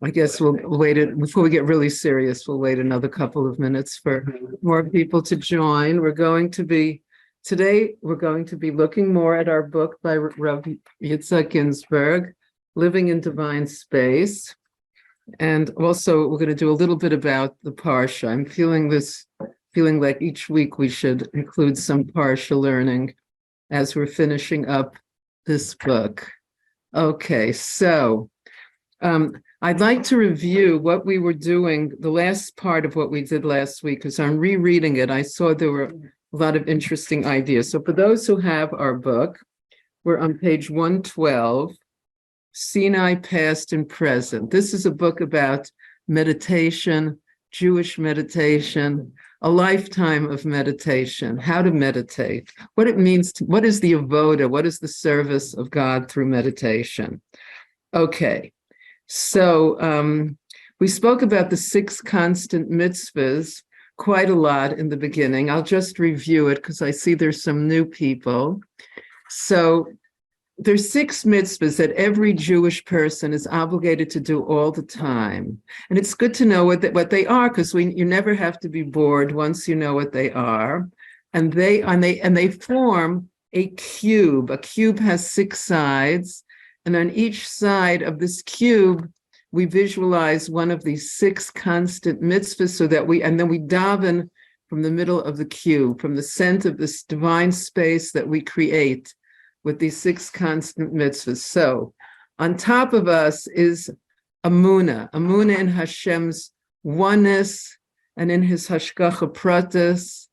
I guess we'll wait it before we get really serious. We'll wait another couple of minutes for more people to join. Today we're going to be looking more at our book by Rav Yitzhak Ginsburg, Living in Divine Space. And also we're going to do a little bit about the parsha. I'm feeling like each week we should include some parsha learning as we're finishing up this book. Okay, so I'd like to review what we were doing, the last part of what we did last week, because I'm rereading it. I saw there were a lot of interesting ideas. So for those who have our book, we're on page 112, Sinai Past and Present. This is a book about meditation, Jewish meditation, a lifetime of meditation, how to meditate, what it means, what is the avoda, what is the service of God through meditation. Okay. So we spoke about the 6 constant mitzvahs quite a lot in the beginning. I'll just review it because I see there's some new people. So there's 6 mitzvahs that every Jewish person is obligated to do all the time. And it's good to know what they are, because you never have to be bored once you know what they are. And they form a cube. A cube has 6 sides. And on each side of this cube, we visualize one of these 6 constant mitzvahs so that then we daven from the middle of the cube, from the center of this divine space that we create with these 6 constant mitzvahs. So on top of us is Amunah in Hashem's oneness and in his Hashgacha Pratis.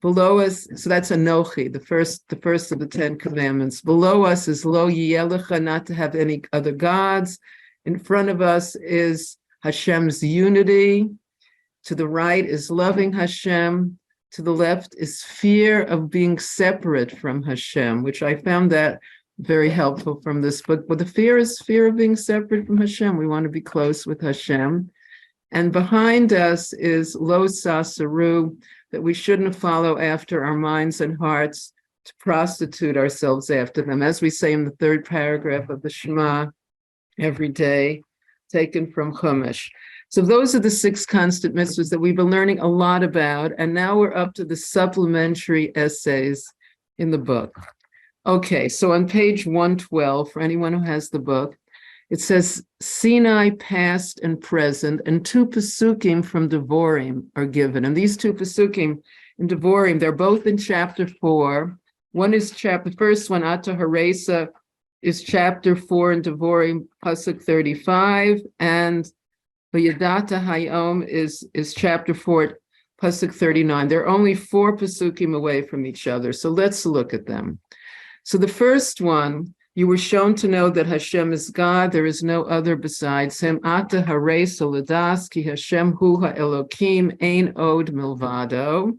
Below us, so that's Anochi, the first of the 10 commandments. Below us is Lo Yelecha, not to have any other gods. In front of us is Hashem's unity. To the right is loving Hashem. To the left is fear of being separate from Hashem, which I found that very helpful from this book. But the fear is fear of being separate from Hashem. We want to be close with Hashem. And behind us is Lo Sasaru, that we shouldn't follow after our minds and hearts to prostitute ourselves after them. As we say in the 3rd paragraph of the Shema every day, taken from Chumash. So those are the 6 constant mitzvahs that we've been learning a lot about. And now we're up to the supplementary essays in the book. Okay, so on page 112, for anyone who has the book, it says Sinai past and present, and 2 pesukim from Devorim are given. And these 2 pesukim in Devorim, they're both in chapter 4. One is the first one, Ata Haresa, is chapter 4 in Devorim, pasuk 35, and Vayadata Hayom is chapter 4, pasuk 39. They're only 4 pesukim away from each other. So let's look at them. So the first one, you were shown to know that Hashem is God. There is no other besides him. Ata harei solidas ki Hashem hu ha'elokim ein od milvado.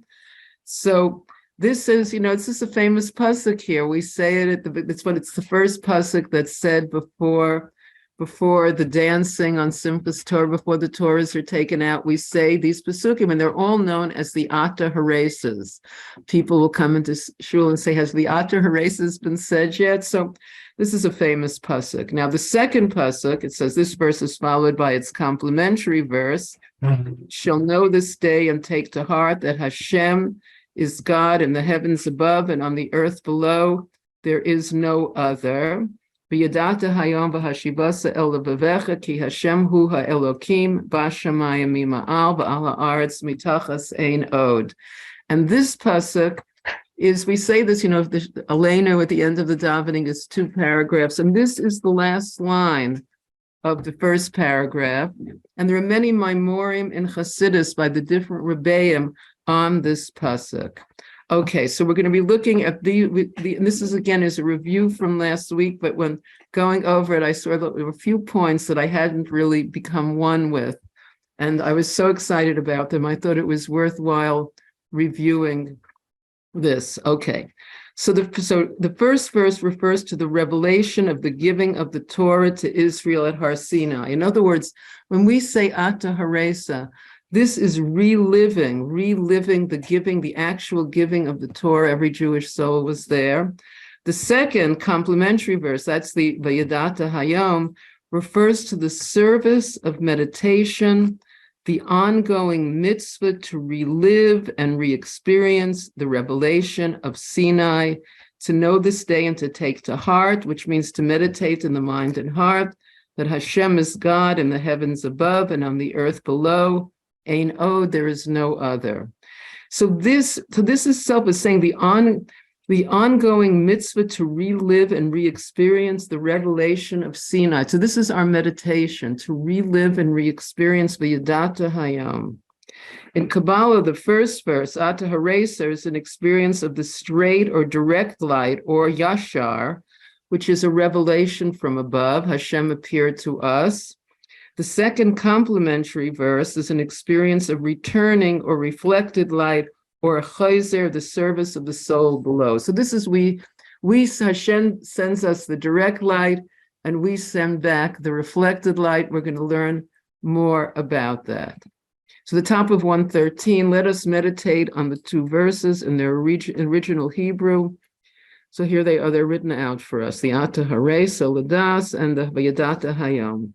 So this is, this is a famous pasuk here. We say it it's the first pasuk that's said before the dancing on Simchas Torah, before the Torahs are taken out. We say these pesukim, and they're all known as the Ata Haresas. People will come into shul and say, has the Ata Haresas been said yet? So this is a famous pasuk. Now, the second pasuk, it says this verse is followed by its complementary verse. Shall know this day and take to heart that Hashem is God in the heavens above and on the earth below. There is no other. V'yadata hayom v'hashivasa el levavecha ki Hashem hu ha'elokim b'shamayim mima'al v'al ha'aretz mitachas ein od. And this pasuk is, we say this, the Aleinu at the end of the davening is 2 paragraphs, and this is the last line of the first paragraph. And there are many Maimorim in Chassidus by the different Rebbeim on this pasuk. Okay, so we're going to be looking at and this is again is a review from last week, but when going over it, I saw that there were a few points that I hadn't really become one with, and I was so excited about them. I thought it was worthwhile reviewing this. Okay, so the first verse refers to the revelation of the giving of the Torah to Israel at Har Sinai. In other words, when we say Ata Haresa, this is reliving the actual giving of the Torah. Every Jewish soul was there. The second complementary verse, that's the Vayadata Hayom, refers to the service of meditation, the ongoing mitzvah to relive and re-experience the revelation of Sinai, to know this day and to take to heart, which means to meditate in the mind and heart, that Hashem is God in the heavens above and on the earth below. Ein od, there is no other. So this itself is saying the ongoing mitzvah to relive and re-experience the revelation of Sinai. So this is our meditation, to relive and re-experience V'yadata Hayom. In Kabbalah, the first verse, Ata Haresa, is an experience of the straight or direct light, or Yashar, which is a revelation from above. Hashem appeared to us. The second complementary verse is an experience of returning or reflected light, or a chayzer, the service of the soul below. So this is Hashem sends us the direct light, and we send back the reflected light. We're going to learn more about that. So the top of 113, let us meditate on the two verses in their original Hebrew. So here they are, they're written out for us, the Ata Haresa Ladas and the V'yadata Hayom.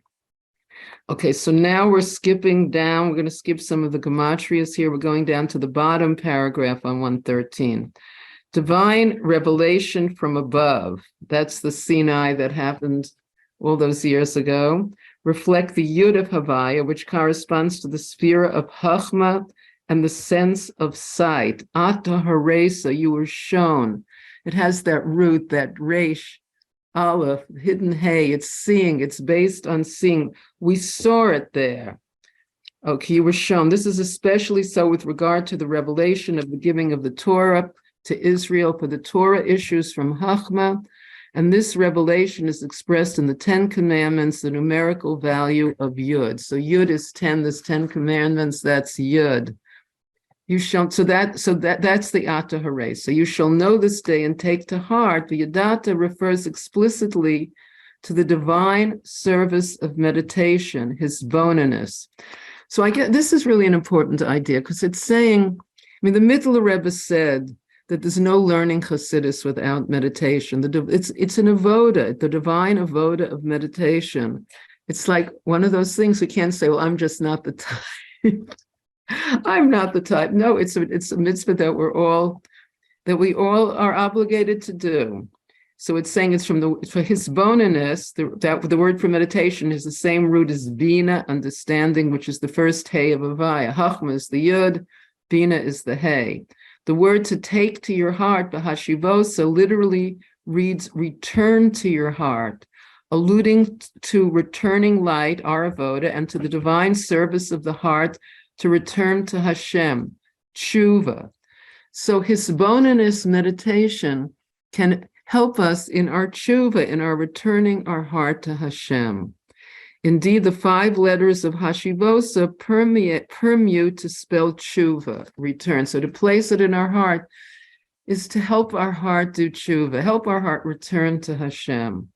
Okay, so now we're skipping down. We're going to skip some of the gematrias here. We're going down to the bottom paragraph on 113. Divine revelation from above. That's the Sinai that happened all those years ago. Reflect the Yud of Havaya, which corresponds to the sphere of Chachma and the sense of sight. Ata Haresa, you were shown. It has that root, that resh, aleph, hidden hay. It's seeing. It's based on seeing. We saw it there. Okay, you were shown. This is especially so with regard to the revelation of the giving of the Torah to Israel, for the Torah issues from Chachma. And this revelation is expressed in the 10 Commandments, the numerical value of Yud. So Yud is 10, there's 10 commandments, that's Yud. You shall, that's the Ata Haresa. So you shall know this day and take to heart. The Yadata refers explicitly to the divine service of meditation, his bonus. So I get, this is really an important idea, because it's saying, the Mittler Rebbe said that there's no learning Chassidus without meditation. It's an avoda, the divine avoda of meditation. It's like one of those things we can't say, well, I'm just not the type. I'm not the type. No, it's a mitzvah that we all are obligated to do. So it's saying it's for his bonus. The word for meditation is the same root as bina, understanding, which is the first hay of Avaya. Chachma is the yud, bina is the hay. The word to take to your heart, bahashivosa, literally reads return to your heart, alluding to returning light, our avoda, and to the divine service of the heart to return to Hashem, tshuva. So hisbonenus meditation can help us in our tshuva, in our returning our heart to Hashem. Indeed, the 5 letters of Hashivosa permute to spell tshuva, return. So to place it in our heart is to help our heart do tshuva, help our heart return to Hashem.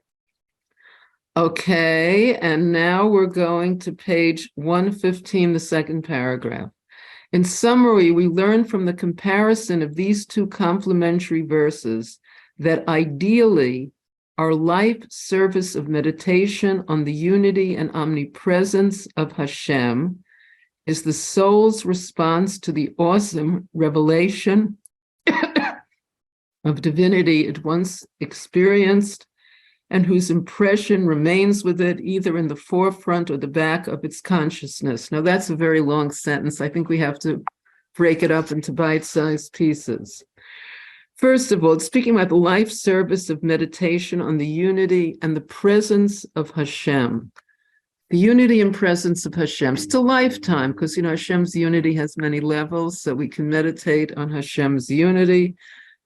Okay, and now we're going to page 115, the second paragraph. In summary, we learn from the comparison of these two complementary verses that ideally, our life service of meditation on the unity and omnipresence of Hashem is the soul's response to the awesome revelation of divinity it once experienced, and whose impression remains with it either in the forefront or the back of its consciousness. Now, that's a very long sentence. I think we have to break it up into bite-sized pieces. First of all, it's speaking about the life service of meditation on the unity and the presence of Hashem. The unity and presence of Hashem. It's a lifetime, because, Hashem's unity has many levels, so we can meditate on Hashem's unity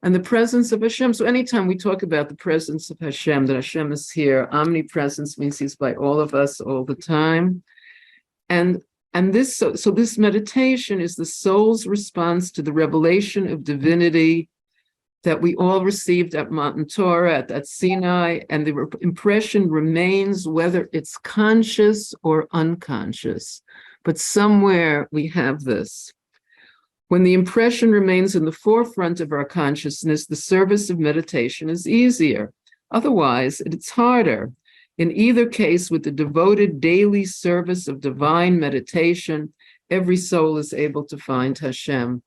and the presence of Hashem. So anytime we talk about the presence of Hashem, that Hashem is here, omnipresence means he's by all of us all the time. And this meditation is the soul's response to the revelation of divinity that we all received at Mount Torah, at Sinai, and the impression remains, whether it's conscious or unconscious. But somewhere we have this. When the impression remains in the forefront of our consciousness, the service of meditation is easier. Otherwise, it's harder. In either case, with the devoted daily service of divine meditation, every soul is able to find Hashem.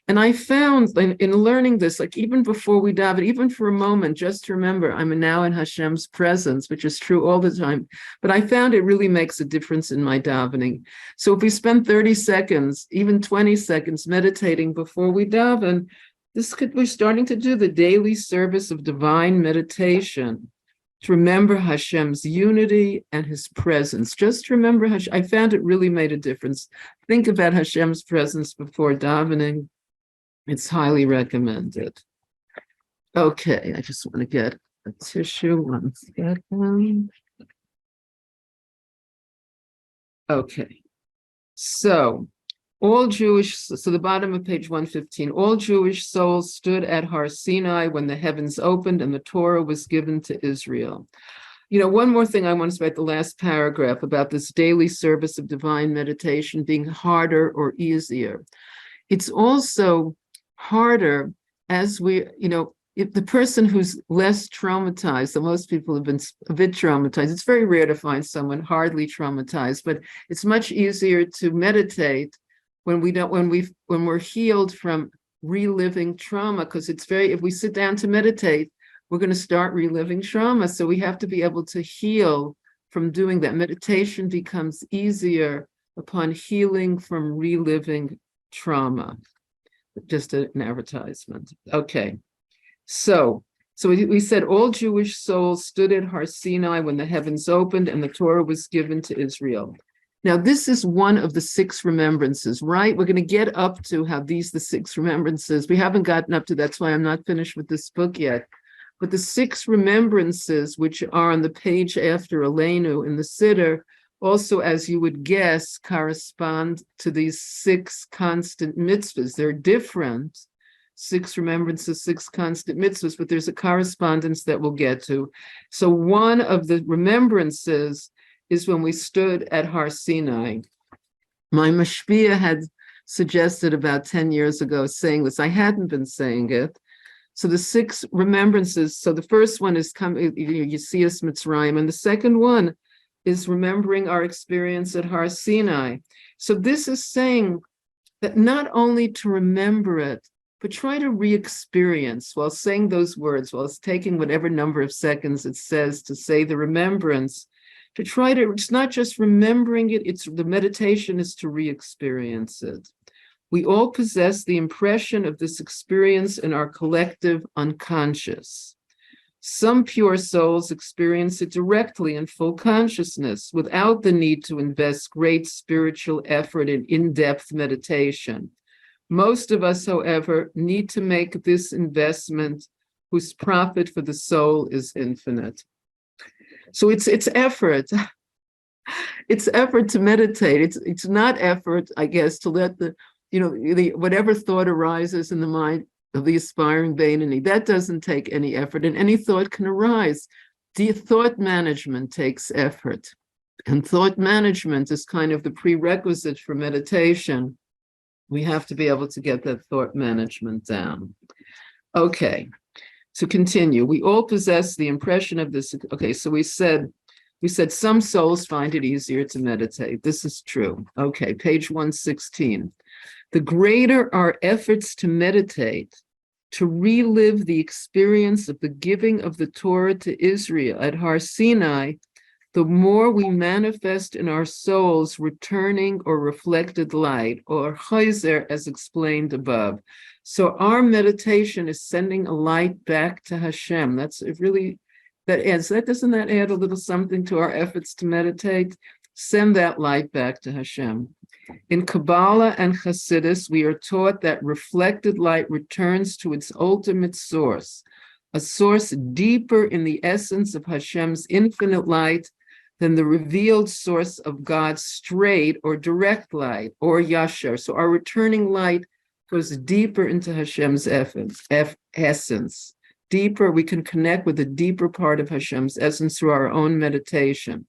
And I found in learning this, like even before we daven, even for a moment, just to remember, I'm now in Hashem's presence, which is true all the time. But I found it really makes a difference in my davening. So if we spend 30 seconds, even 20 seconds meditating before we daven, we're starting to do the daily service of divine meditation to remember Hashem's unity and his presence. Just remember Hashem. I found it really made a difference. Think about Hashem's presence before davening. It's highly recommended. Okay, I just want to get a tissue. 1 second. Okay, so the bottom of page 115, all Jewish souls stood at Har Sinai when the heavens opened and the Torah was given to Israel. One more thing I want to say about the last paragraph about this daily service of divine meditation being harder or easier. It's also harder as if the person who's less traumatized, so most people have been a bit traumatized. It's very rare to find someone hardly traumatized, but it's much easier to meditate when we're healed from reliving trauma, because if we sit down to meditate, we're going to start reliving trauma. So we have to be able to heal from doing that. Meditation becomes easier upon healing from reliving trauma. Just an advertisement. Okay. So we said all Jewish souls stood at Har Sinai when the heavens opened and the Torah was given to Israel. Now, this is one of the 6 remembrances, right? We're going to get up to how the 6 remembrances. We haven't gotten up to that's why I'm not finished with this book yet. But the 6 remembrances, which are on the page after Aleinu in the Siddur, also, as you would guess, correspond to these 6 constant mitzvahs. They're different, 6 remembrances, 6 constant mitzvahs, but there's a correspondence that we'll get to. So one of the remembrances is when we stood at Har Sinai. My mashpia had suggested about 10 years ago saying this. I hadn't been saying it. So the 6 remembrances, so the first one is Yetzias Mitzrayim, and the second one is remembering our experience at Har Sinai. So this is saying that not only to remember it, but try to re-experience while saying those words, while it's taking whatever number of seconds it says to say the remembrance, it's not just remembering it, the meditation is to re-experience it. We all possess the impression of this experience in our collective unconscious. Some pure souls experience it directly in full consciousness without the need to invest great spiritual effort in in-depth meditation. Most of us, however, need to make this investment whose profit for the soul is infinite. So it's effort. It's effort to meditate. It's not effort, I guess, to let whatever thought arises in the mind of the aspiring Beinoni, that doesn't take any effort, and any thought can arise. The thought management takes effort, and thought management is kind of the prerequisite for meditation. We have to be able to get that thought management down. Okay, to continue, we all possess the impression of this. Okay, so we said some souls find it easier to meditate. This is true. Okay, page 116. The greater our efforts to meditate, to relive the experience of the giving of the Torah to Israel at Har Sinai, the more we manifest in our souls returning or reflected light, or chayzer, as explained above. So our meditation is sending a light back to Hashem. Doesn't that add a little something to our efforts to meditate? Send that light back to Hashem. In Kabbalah and Hasidus, we are taught that reflected light returns to its ultimate source, a source deeper in the essence of Hashem's infinite light than the revealed source of God's straight or direct light, or yashar. So our returning light goes deeper into Hashem's essence. Deeper, we can connect with a deeper part of Hashem's essence through our own meditation.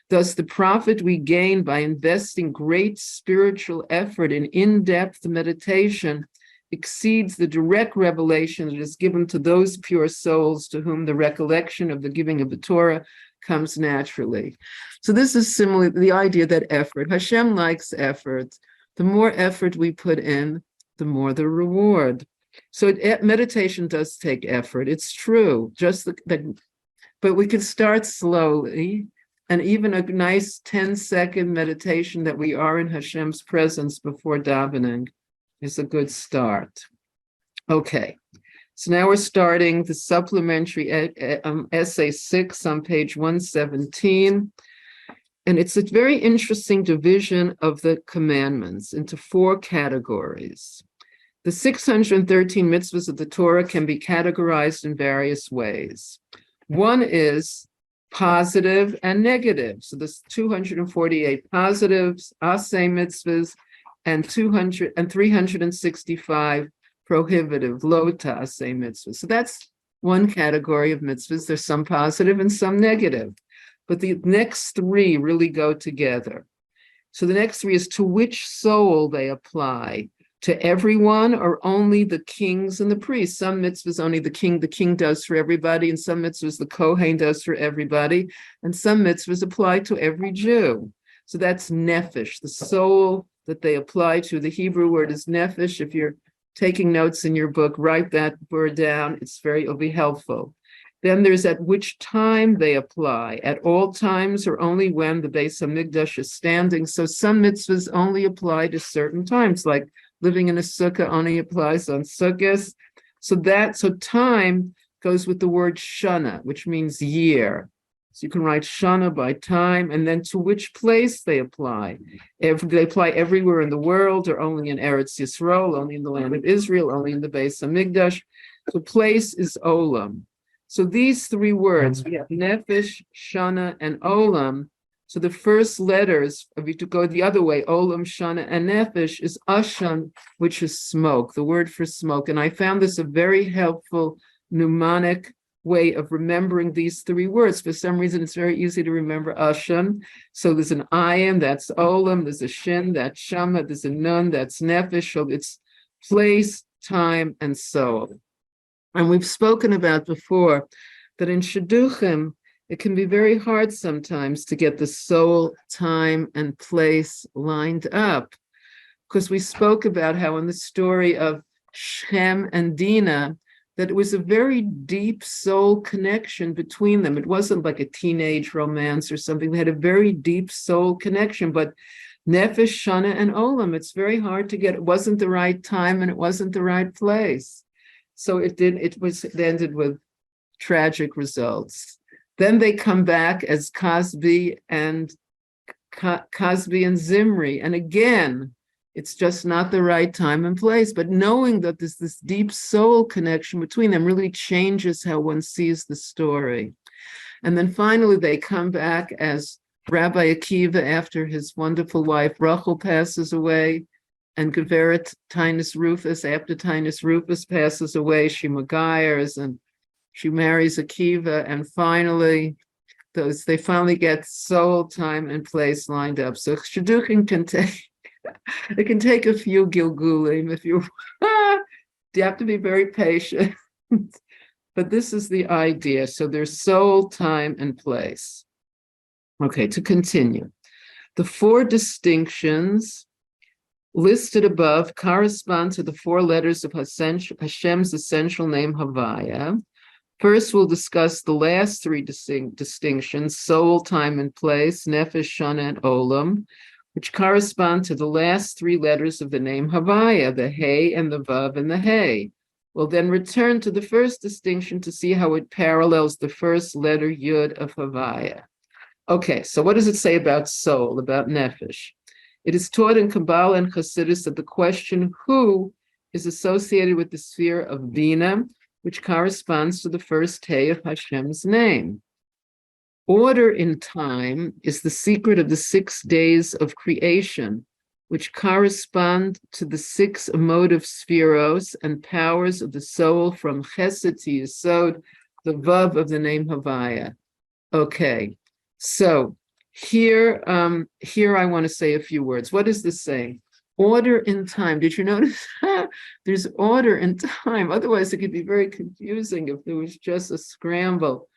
Thus, the profit we gain by investing great spiritual effort in in-depth meditation exceeds the direct revelation that is given to those pure souls to whom the recollection of the giving of the Torah comes naturally. So this is similar, the idea that effort, Hashem likes effort. The more effort we put in, the more the reward. So meditation does take effort. It's true, but we can start slowly. And even a nice 10-second meditation that we are in Hashem's presence before davening is a good start. Okay, so now we're starting the supplementary essay 6 on page 117. And it's a very interesting division of the commandments into 4 categories. The 613 mitzvahs of the Torah can be categorized in various ways. One is positive and negative. So there's 248 positives, aseh mitzvahs, and 365 prohibitive, lo ta'aseh mitzvahs. So that's one category of mitzvahs. There's some positive and some negative. But the next 3 really go together. So the next 3 is to which soul they apply. To everyone or only the kings and the priests. Some mitzvahs only the king does for everybody, and some mitzvahs the Kohen does for everybody, and some mitzvahs apply to every Jew. So that's nephesh, the soul that they apply to. The Hebrew word is nephesh. If you're taking notes in your book, write that word down. It'll be helpful. Then there's at which time they apply, at all times or only when the Beis Hamikdash is standing. So some mitzvahs only apply to certain times, like living in a sukkah only applies on sukkahs. So time goes with the word shana, which means year. So you can write shana by time, and then to which place they apply. If they apply everywhere in the world, or only in Eretz Yisrael, only in the land of Israel, only in the Beis Hamikdash. So place is olam. So these 3 words, we have nefesh, shana, and olam. So the first letters, if you to go the other way, olam, shana, and nefesh, is ashan, which is smoke, the word for smoke. And I found this a very helpful mnemonic way of remembering these 3 words. For some reason, it's very easy to remember ashan. So there's an ayin, that's olam, there's a shin, that's shama, there's a nun, that's nefesh. So it's place, time, and soul. And we've spoken about before that in shidduchim, it can be very hard sometimes to get the soul, time, and place lined up. Because we spoke about how in the story of Shem and Dinah, that it was a very deep soul connection between them. It wasn't like a teenage romance or something. They had a very deep soul connection. But Nefesh, Shana, and Olam, it's very hard to get. It wasn't the right time and it wasn't the right place. So it ended with tragic results. Then they come back as Cosby and Zimri. And again, it's just not the right time and place. But knowing that there's this deep soul connection between them really changes how one sees the story. And then finally, they come back as Rabbi Akiva after his wonderful wife Rachel passes away, and Geveret Tainus Rufus after Tainus Rufus passes away. She magires and she marries Akiva, and finally, they finally get soul, time, and place lined up. So shidduchim can take a few gilgulim if you have to be very patient. But this is the idea. So there's soul, time, and place. Okay, to continue. The 4 distinctions listed above correspond to the 4 letters of Hashem's essential name, Havaya. First, we'll discuss the last 3 distinctions, soul, time, and place, nefesh, shana, and olam, which correspond to the last 3 letters of the name Havaya, the Hey and the Vav and the Hey. We'll then return to the first distinction to see how it parallels the first letter Yud of Havaya. Okay, so what does it say about soul, about nefesh? It is taught in Kabbalah and Chassidus that the question who is associated with the sphere of Bina, which corresponds to the first Hey of Hashem's name. Order in time is the secret of the 6 days of creation, which correspond to the 6 emotive spheros and powers of the soul from Chesed to Yesod, the Vav of the name Havaya. Okay, so here I want to say a few words. What does this say? Order in time. Did you notice? There's order in time. Otherwise, it could be very confusing if there was just a scramble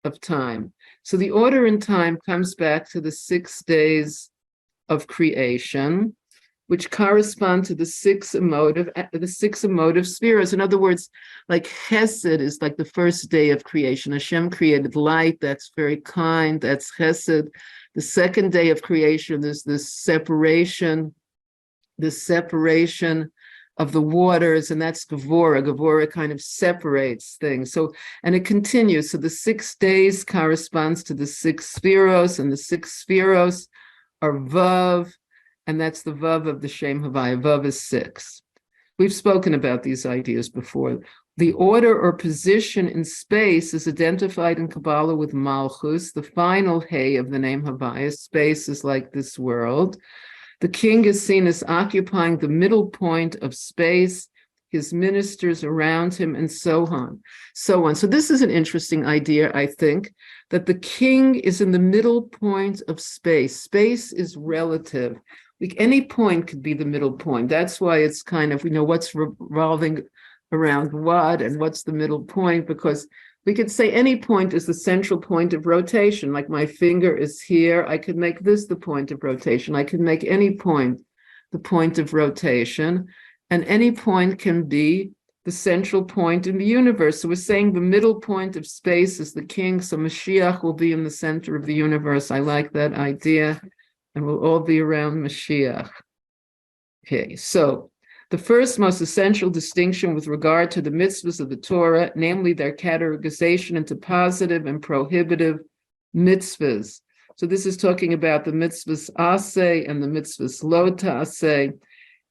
of time. So the order in time comes back to the 6 days of creation, which correspond to the six emotive spheres. In other words, like Chesed is like the first day of creation. Hashem created light, that's very kind, that's Chesed. The second day of creation is this separation of the waters, and that's Gevurah. Gevurah kind of separates things. So, and it continues. So the 6 days corresponds to the 6 spheros, and the 6 spheros are Vav, and that's the Vav of the Shem Havaya. Vav is 6. We've spoken about these ideas before. The order or position in space is identified in Kabbalah with Malchus, the final Hey of the name Havaya. Space is like this world. The king is seen as occupying the middle point of space, his ministers around him, and so on. So this is an interesting idea, I think, that the king is in the middle point of space. Space is relative. Like any point could be the middle point. That's why it's kind of, what's revolving around what and what's the middle point, because we could say any point is the central point of rotation. Like my finger is here, I could make this the point of rotation. I could make any point the point of rotation, and any point can be the central point in the universe. So we're saying the middle point of space is the king, so Mashiach will be in the center of the universe. I like that idea, and we'll all be around Mashiach. Okay, so the first most essential distinction with regard to the mitzvahs of the Torah, namely their categorization into positive and prohibitive mitzvahs. So this is talking about the mitzvahs aseh and the mitzvahs lo ta'aseh,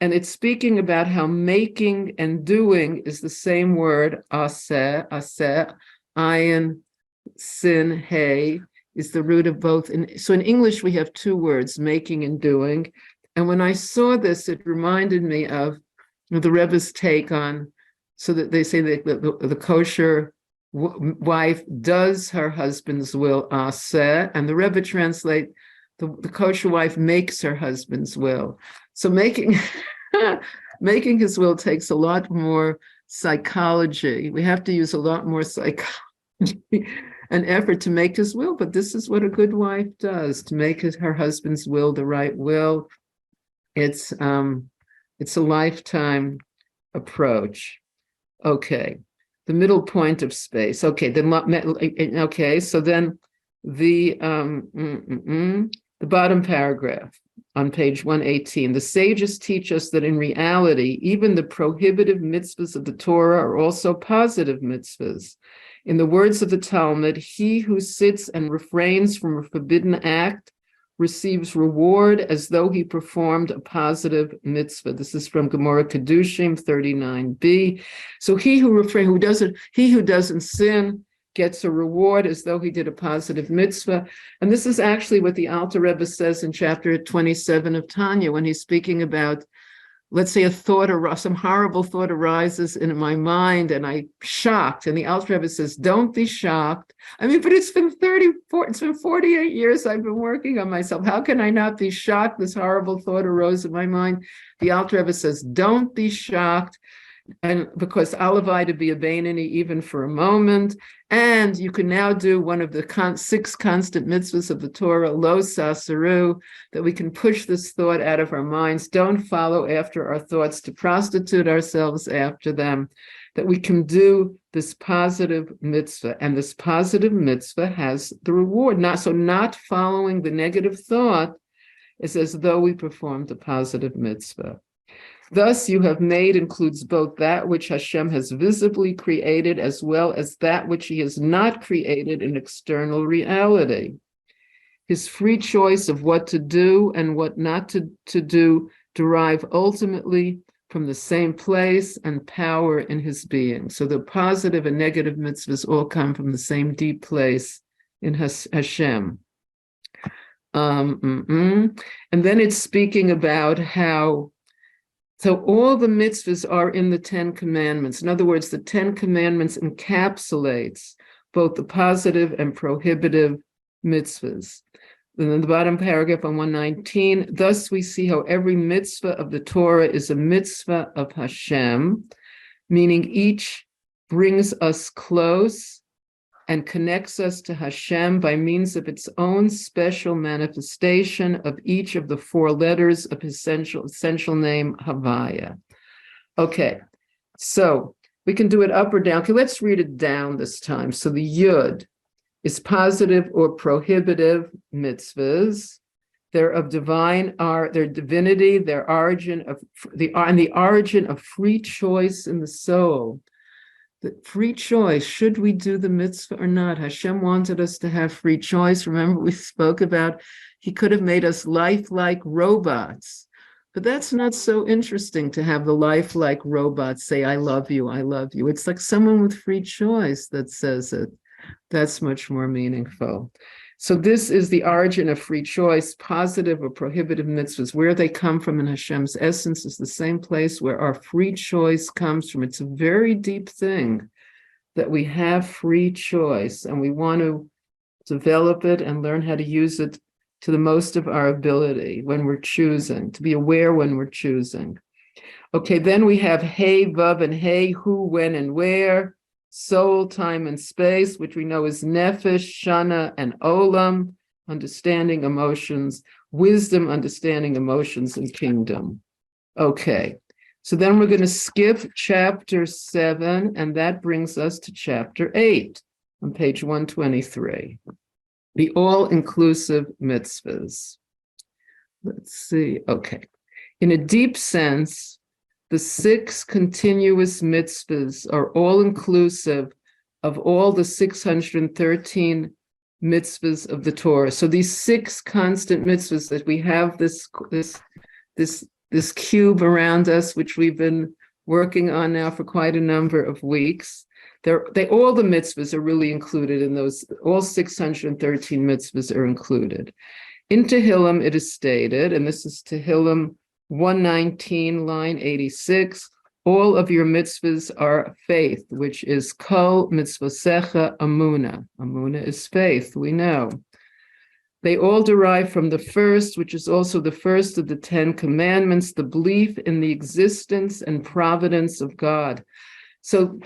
and it's speaking about how making and doing is the same word, aseh, ayin, sin, hey, is the root of both. So in English, we have 2 words, making and doing. And when I saw this, it reminded me of the Rebbe's take on, so that they say that the kosher wife does her husband's will, aseh, and the Rebbe translate the kosher wife makes her husband's will. So making his will takes a lot more psychology. We have to use a lot more psychology and effort to make his will, but this is what a good wife does, to make her husband's will the right will. It's a lifetime approach. Okay, the middle point of space. Okay, so then the bottom paragraph on page 118. The sages teach us that in reality, even the prohibitive mitzvahs of the Torah are also positive mitzvahs. In the words of the Talmud, he who sits and refrains from a forbidden act receives reward as though he performed a positive mitzvah. This is from Gemara Kedushim 39b. So he who doesn't sin gets a reward as though he did a positive mitzvah. And this is actually what the Alter Rebbe says in chapter 27 of Tanya, when he's speaking about, let's say some horrible thought arises in my mind and I'm shocked. And the Alter Rebbe says, don't be shocked. I mean, but it's been 48 years I've been working on myself. How can I not be shocked? This horrible thought arose in my mind. The Alter Rebbe says, don't be shocked. And because alavai to be a beinoni even for a moment, and you can now do one of the 6 constant mitzvahs of the Torah, lo sasaru, that we can push this thought out of our minds. Don't follow after our thoughts to prostitute ourselves after them. That we can do this positive mitzvah, and this positive mitzvah has the reward. Not following the negative thought is as though we performed a positive mitzvah. Thus, you have made includes both that which Hashem has visibly created as well as that which he has not created in external reality. His free choice of what to do and what not to do derive ultimately from the same place and power in his being. So the positive and negative mitzvahs all come from the same deep place in Hashem. And then it's speaking about how so all the mitzvahs are in the 10 commandments. In other words, the 10 commandments encapsulates both the positive and prohibitive mitzvahs. And in the bottom paragraph on 119, thus we see how every mitzvah of the Torah is a mitzvah of Hashem, meaning each brings us close and connects us to Hashem by means of its own special manifestation of each of the four letters of his essential name, Havaya. Okay, so we can do it up or down. Okay, let's read it down this time. So the Yud is positive or prohibitive mitzvahs. They're of their divinity, their origin of the origin of free choice in the soul. The free choice, should we do the mitzvah or not? Hashem wanted us to have free choice. Remember, we spoke about he could have made us lifelike robots. But that's not so interesting to have the lifelike robots say, I love you, I love you. It's like someone with free choice that says it. That's much more meaningful. So this is the origin of free choice, positive or prohibitive mitzvahs. Where they come from in Hashem's essence is the same place where our free choice comes from. It's a very deep thing that we have free choice, and we want to develop it and learn how to use it to the most of our ability when we're choosing, to be aware when we're choosing. Okay, then we have hey, vav, and hey, who, when, and where. Soul, time, and space, which we know is nefesh, shana, and olam, understanding emotions, wisdom, understanding emotions, and kingdom. Okay, so then we're going to skip chapter 7, and that brings us to chapter 8 on page 123. The all-inclusive mitzvahs. Let's see, okay. In a deep sense, the 6 continuous mitzvahs are all-inclusive of all the 613 mitzvahs of the Torah. So these 6 constant mitzvahs that we have this cube around us, which we've been working on now for quite a number of weeks. All the mitzvahs are really included in those. All 613 mitzvahs are included. In Tehillim, it is stated, and this is Tehillim 119, line 86, all of your mitzvahs are faith, which is kol mitzvasecha amuna. Amuna is faith, we know. They all derive from the first, which is also the first of the 10 commandments, the belief in the existence and providence of God. So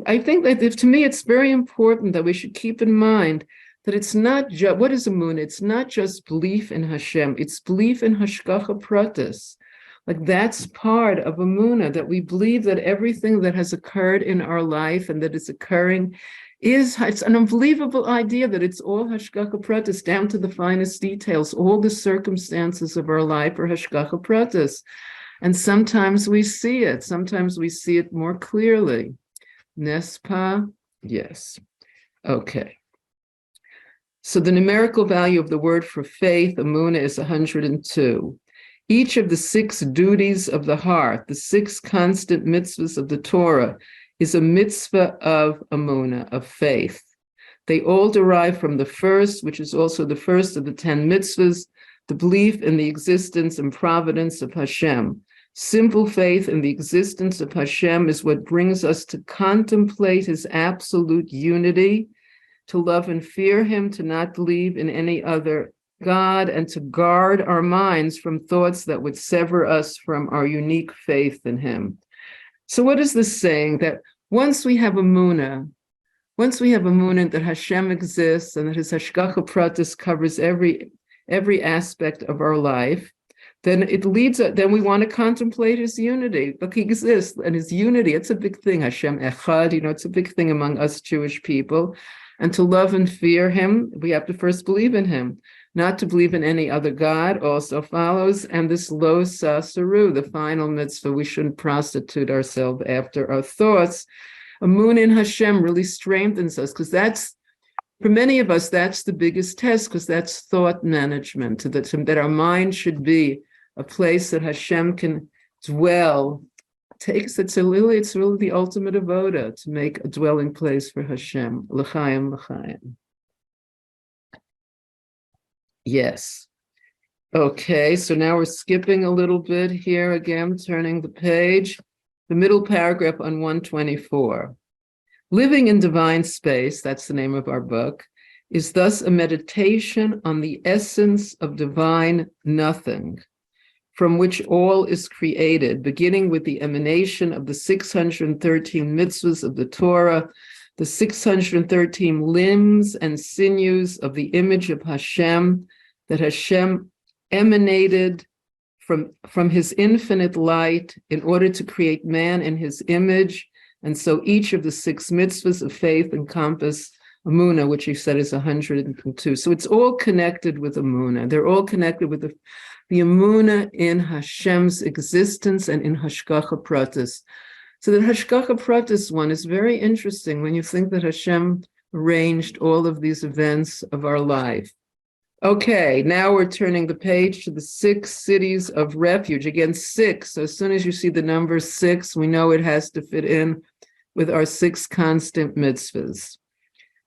I think that to me, it's very important that we should keep in mind that it's not just, what is Amunah? It's not just belief in Hashem, it's belief in Hashgacha Pratis. Like that's part of Amunah, that we believe that everything that has occurred in our life and that is occurring it's an unbelievable idea that it's all Hashgacha Pratis, down to the finest details. All the circumstances of our life are Hashgacha Pratis. And sometimes we see it more clearly. Nespa, yes. Okay. So the numerical value of the word for faith, Amunah, is 102. Each of the 6 duties of the heart, the 6 constant mitzvahs of the Torah, is a mitzvah of Amunah, of faith. They all derive from the first, which is also the first of the 10 mitzvahs, the belief in the existence and providence of Hashem. Simple faith in the existence of Hashem is what brings us to contemplate his absolute unity, to love and fear him, to not believe in any other God, and to guard our minds from thoughts that would sever us from our unique faith in him. So what is this saying? That once we have Amunah that Hashem exists and that his Hashgacha Pratis covers every aspect of our life, then we want to contemplate his unity. Look, he exists, and his unity, it's a big thing. Hashem Echad, it's a big thing among us Jewish people. And to love and fear him, we have to first believe in him. Not to believe in any other God also follows. And this lo sasaru, the final mitzvah, we shouldn't prostitute ourselves after our thoughts. Amunah in Hashem really strengthens us, because that's, for many of us, that's the biggest test, because that's thought management, that our mind should be a place that Hashem can dwell. It's really the ultimate avoda, to make a dwelling place for Hashem. L'chaim, l'chaim. Yes. Okay, so now we're skipping a little bit here again, turning the page. The middle paragraph on 124. Living in divine space, that's the name of our book, is thus a meditation on the essence of divine nothing, from which all is created, beginning with the emanation of the 613 mitzvahs of the Torah, the 613 limbs and sinews of the image of Hashem, that Hashem emanated from his infinite light in order to create man in his image. And so each of the 6 mitzvahs of faith encompass Amunah, which he said is 102. So it's all connected with Amunah. They're all connected with the Amunah in Hashem's existence and in Hashgacha Pratis. So the Hashgacha Pratis one is very interesting when you think that Hashem arranged all of these events of our life. Okay, now we're turning the page to the 6 cities of refuge. Again, 6. So as soon as you see the number 6, we know it has to fit in with our 6 constant mitzvahs.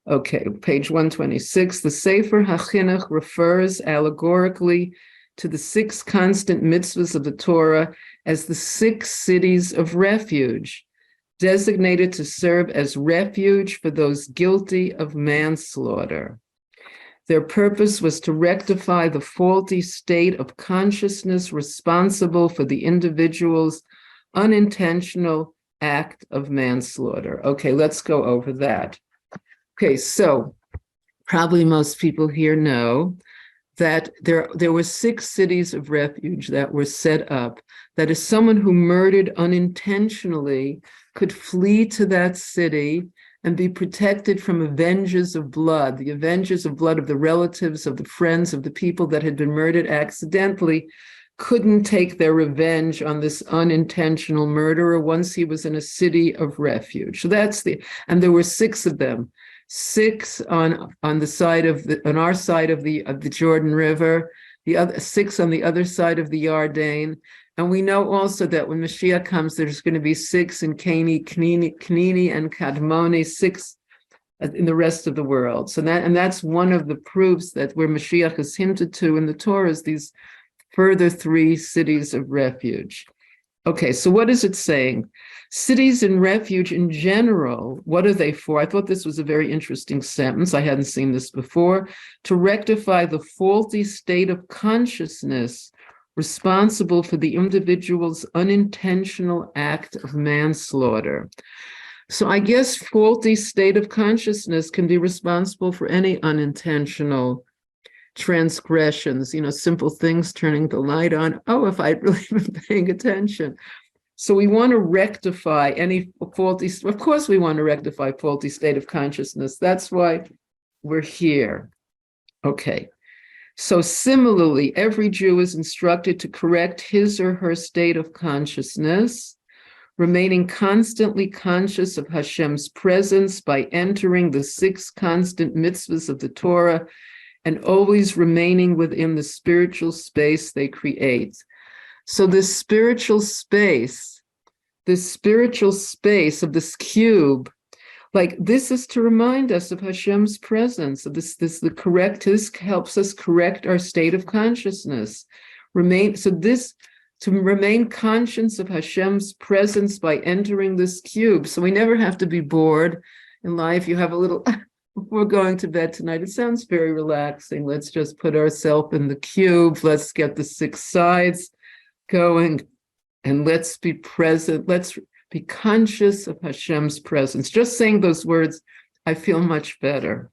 Okay, page 126. The Sefer HaChinuch refers allegorically to the 6 constant mitzvahs of the Torah as the 6 cities of refuge, designated to serve as refuge for those guilty of manslaughter. Their purpose was to rectify the faulty state of consciousness responsible for the individual's unintentional act of manslaughter. Okay, let's go over that. Okay, so probably most people here know that there were 6 cities of refuge that were set up, that if someone who murdered unintentionally could flee to that city and be protected from avengers of blood, the avengers of blood of the relatives, of the friends, of the people that had been murdered accidentally, couldn't take their revenge on this unintentional murderer once he was in a city of refuge. So and there were 6 of them, 6 on the side of on our side of the Jordan River, the other 6 on the other side of the Yarden. And we know also that when Mashiach comes, there's going to be 6 in Knini, and Kadmoni, 6 in the rest of the world. So that's one of the proofs that where Mashiach is hinted to in the Torah is these further 3 cities of refuge. Okay, so what is it saying? Cities in refuge in general, what are they for? I thought this was a very interesting sentence. I hadn't seen this before. To rectify the faulty state of consciousness responsible for the individual's unintentional act of manslaughter. So I guess faulty state of consciousness can be responsible for any unintentional transgressions, simple things, turning the light on. Oh, if I'd really been paying attention. So we want to rectify any faulty, of course we want to rectify faulty state of consciousness. That's why we're here. Okay. So similarly, every Jew is instructed to correct his or her state of consciousness, remaining constantly conscious of Hashem's presence by entering the 6 constant mitzvahs of the Torah and always remaining within the spiritual space they create. So this spiritual space of this cube, like this is to remind us of Hashem's presence. So this helps us correct our state of consciousness. To remain conscious of Hashem's presence by entering this cube. So we never have to be bored in life. You have a little, before going to bed tonight, it sounds very relaxing. Let's just put ourselves in the cube. Let's get the 6 sides going and let's be present. Let's be conscious of Hashem's presence. Just saying those words, I feel much better.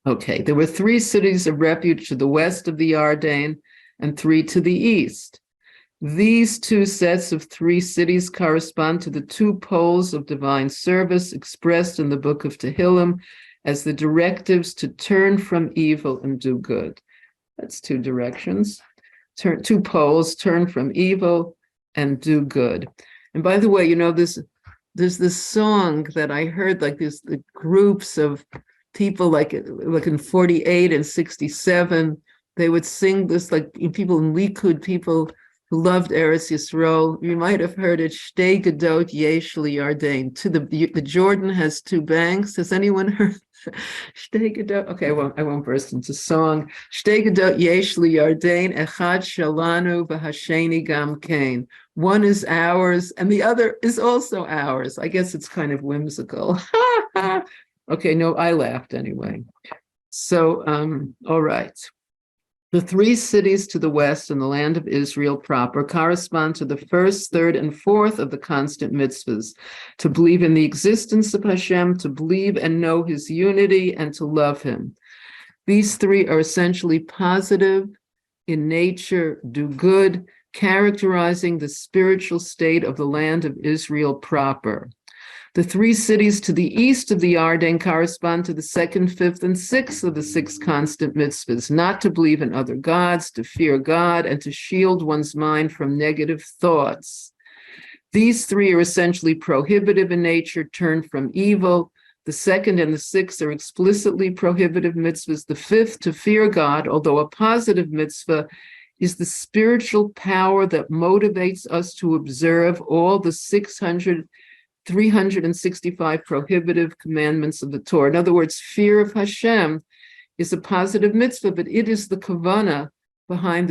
Okay, there were 3 cities of refuge to the west of the Yarden and 3 to the east. These 2 sets of 3 cities correspond to the 2 poles of divine service expressed in the book of Tehillim as the directives to turn from evil and do good. That's 2 directions. 2 poles, turn from evil and do good. And by the way, there's this song that I heard, like the groups of people like in 48 and 67, they would sing this, like people in Likud, people who loved Eretz Yisrael. You might have heard it, Shtei Gedot Yesh Yarden. The Jordan has 2 banks. Has anyone heard Shtei Gedot? Okay, I won't burst into song. Shtei Gedot Yesh Yarden, Echad Shalanu v'Hasheni Gam Kain. One is ours, and the other is also ours. I guess it's kind of whimsical. Okay, no, I laughed anyway. So, all right. The three cities to the west in the land of Israel proper correspond to the first, third, and fourth of the constant mitzvahs: to believe in the existence of Hashem, to believe and know his unity, and to love him. These three are essentially positive in nature, do good, characterizing the spiritual state of the land of Israel proper. The three cities to the east of the Yarden correspond to the second, fifth, and sixth of the six constant mitzvahs: not to believe in other gods, to fear God, and to shield one's mind from negative thoughts. These three are essentially prohibitive in nature, turn from evil. The second and the sixth are explicitly prohibitive mitzvahs. The fifth, to fear God, although a positive mitzvah, is the spiritual power that motivates us to observe all the 365 prohibitive commandments of the Torah. In other words, fear of Hashem is a positive mitzvah, but it is the kavanah behind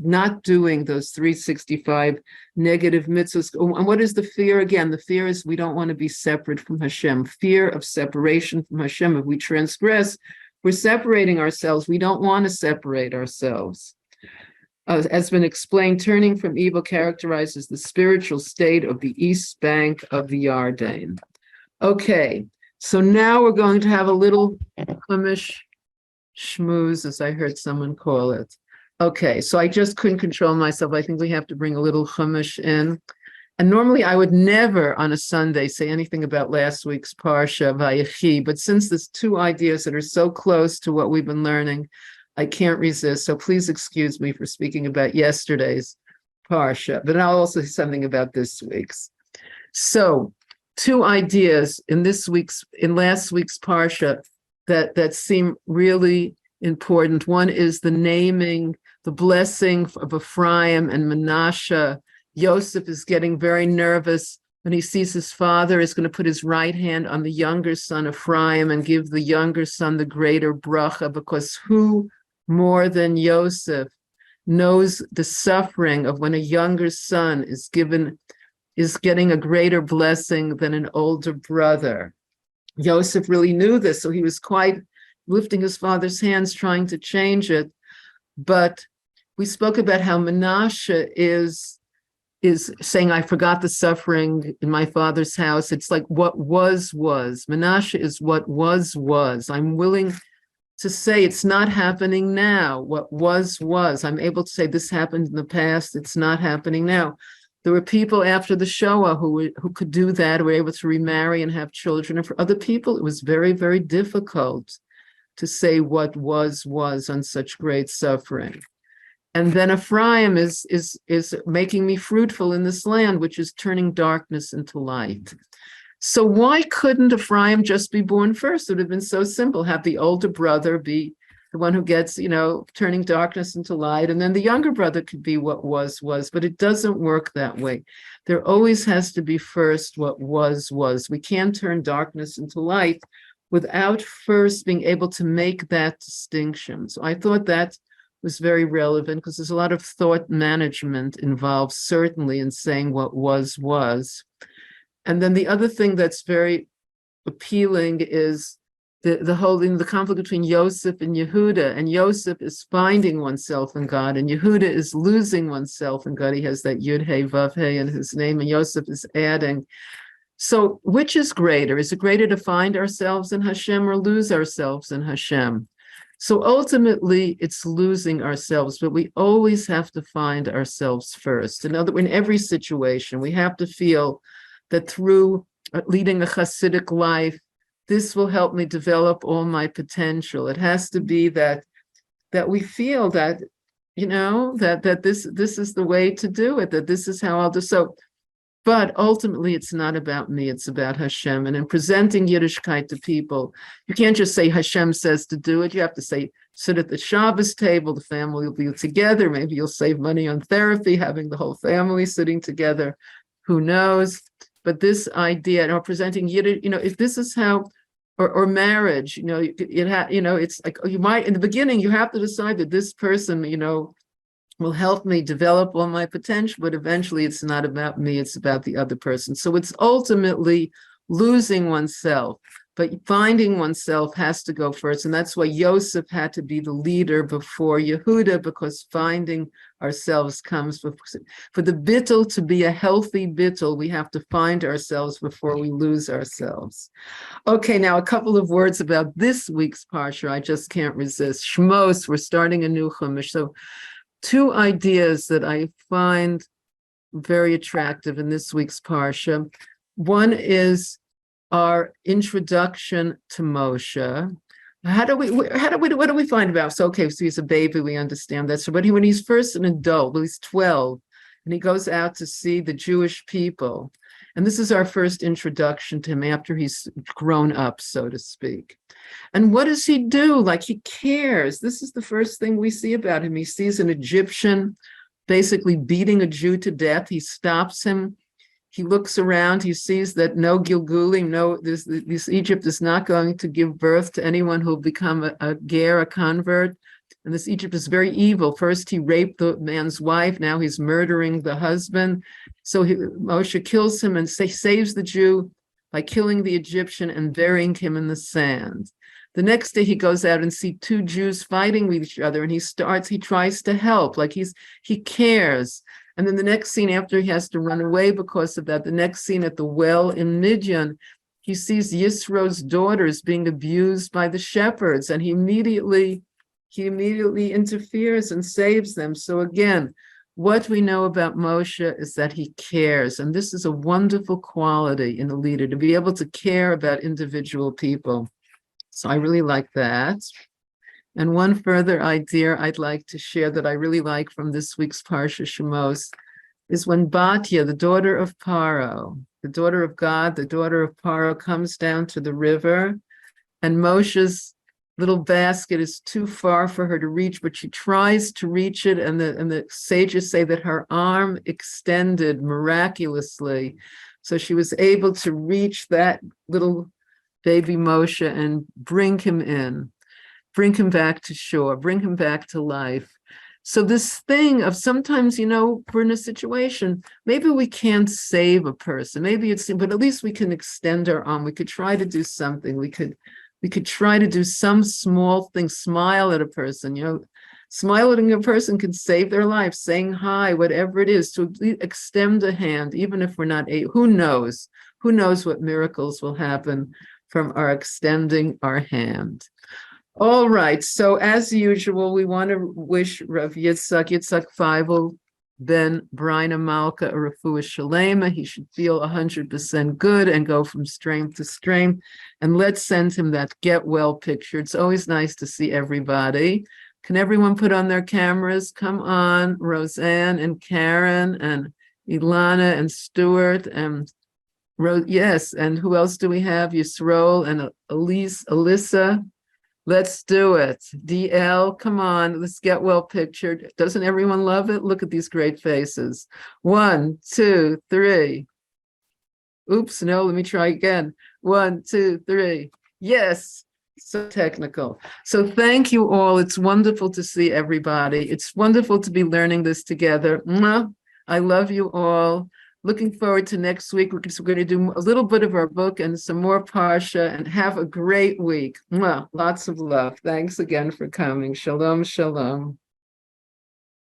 not doing those 365 negative mitzvahs. And what is the fear again? The fear is we don't want to be separate from Hashem. Fear of separation from Hashem. If we transgress, we're separating ourselves. We don't want to separate ourselves. As been explained, turning from evil characterizes the spiritual state of the east bank of the Yarden. Okay, so now we're going to have a little Chumash schmooze, as I heard someone call it. Okay, so I just couldn't control myself. I think we have to bring a little Chumash in. And normally I would never on a Sunday say anything about last week's parsha, Vayechi, but since there's two ideas that are so close to what we've been learning, I can't resist. So please excuse me for speaking about yesterday's parsha, but I'll also say something about this week's. So two ideas in last week's parsha that seem really important. One is the naming, the blessing of Ephraim and Manasseh. Yosef is getting very nervous when he sees his father is going to put his right hand on the younger son Ephraim and give the younger son the greater bracha, because who more than Yosef knows the suffering of when a younger son is getting a greater blessing than an older brother. Yosef really knew this, so he was quite lifting his father's hands, trying to change it. But we spoke about how Manasseh is saying, I forgot the suffering in my father's house. It's like what was. Manasseh is what was. I'm willing to say it's not happening now. What was. I'm able to say this happened in the past. It's not happening now. There were people after the Shoah who could do that, who were able to remarry and have children. And for other people, it was very, very difficult to say what was on such great suffering. And then Ephraim is making me fruitful in this land, which is turning darkness into light. So why couldn't Ephraim just be born first? It would have been so simple. Have the older brother be the one who gets, turning darkness into light, and then the younger brother could be what was. But it doesn't work that way. There always has to be first what was. We can't turn darkness into light without first being able to make that distinction. So I thought that was very relevant because there's a lot of thought management involved, certainly, in saying what was. And then the other thing that's very appealing is the conflict between Yosef and Yehuda. And Yosef is finding oneself in God, and Yehuda is losing oneself in God. He has that Yud Hey Vav Hey in his name, and Yosef is adding. So which is greater? Is it greater to find ourselves in Hashem or lose ourselves in Hashem? So ultimately, it's losing ourselves, but we always have to find ourselves first. In every situation, we have to feel that through leading a Hasidic life, this will help me develop all my potential. It has to be that we feel that, that this is the way to do it, that this is how I'll do so. But ultimately, it's not about me, it's about Hashem. And in presenting Yiddishkeit to people, you can't just say Hashem says to do it. You have to say, sit at the Shabbos table, the family will be together. Maybe you'll save money on therapy, having the whole family sitting together. Who knows? But this idea, presenting Yiddish, if this is how, or marriage, it's like you might, in the beginning, you have to decide that this person, will help me develop all my potential, but eventually it's not about me, it's about the other person. So it's ultimately losing oneself. but finding oneself has to go first. And that's why Yosef had to be the leader before Yehuda, because finding ourselves comes before. For the bittul to be a healthy bittul, we have to find ourselves before we lose ourselves. Okay, now a couple of words about this week's parsha. I just can't resist. Shmos, we're starting a new chumash. So 2 ideas that I find very attractive in this week's parsha. One is our introduction to Moshe. What do we find about? So, okay, so he's a baby, we understand that. So, but when he's first an adult, well, he's 12, and he goes out to see the Jewish people. And this is our first introduction to him after he's grown up, so to speak. And what does he do? Like, he cares. This is the first thing we see about him. He sees an Egyptian basically beating a Jew to death. He stops him. He looks around. He sees that no Gilgulim, this Egypt is not going to give birth to anyone who'll become a ger, a convert. And this Egypt is very evil. First, he raped the man's wife. Now he's murdering the husband. So Moshe kills him and saves the Jew by killing the Egyptian and burying him in the sand. The next day he goes out and sees 2 Jews fighting with each other, and he tries to help, like he cares. And then the next scene, after he has to run away because of that, the next scene at the well in Midian, he sees Yisro's daughters being abused by the shepherds, and he immediately interferes and saves them. So again, what we know about Moshe is that he cares, and this is a wonderful quality in a leader, to be able to care about individual people. So I really like that. And one further idea I'd like to share that I really like from this week's Parsha Shemos is when Batya, the daughter of Paro, the daughter of God, the daughter of Paro, comes down to the river, and Moshe's little basket is too far for her to reach, but she tries to reach it, and the sages say that her arm extended miraculously. So she was able to reach that little baby Moshe and bring him back to shore, bring him back to life. So this thing of sometimes, we're in a situation, maybe we can't save a person, but at least we can extend our arm. We could try to do something. We could try to do some small thing, smile at a person, smiling at a person can save their life, saying hi, whatever it is, to extend a hand, even if we're not able. Who knows what miracles will happen from our extending our hand. All right, so as usual, we want to wish Rav Yitzhak Feivel ben Brina Malka a refuah shalema. He should feel 100% good and go from strength to strength. And let's send him that get well picture. It's always nice to see everybody. Can everyone put on their cameras? Come on, Roseanne and Karen and Ilana and Stuart and yes, and who else do we have? Yisroel and Alyssa. Let's do it. DL, come on, let's get well pictured. Doesn't everyone love it? Look at these great faces. 1, 2, 3. Oops, no, let me try again. 1, 2, 3. Yes, so technical. So thank you all. It's wonderful to see everybody. It's wonderful to be learning this together. I love you all. Looking forward to next week. We're going to do a little bit of our book and some more parsha, and have a great week. Lots of love. Thanks again for coming. Shalom, shalom.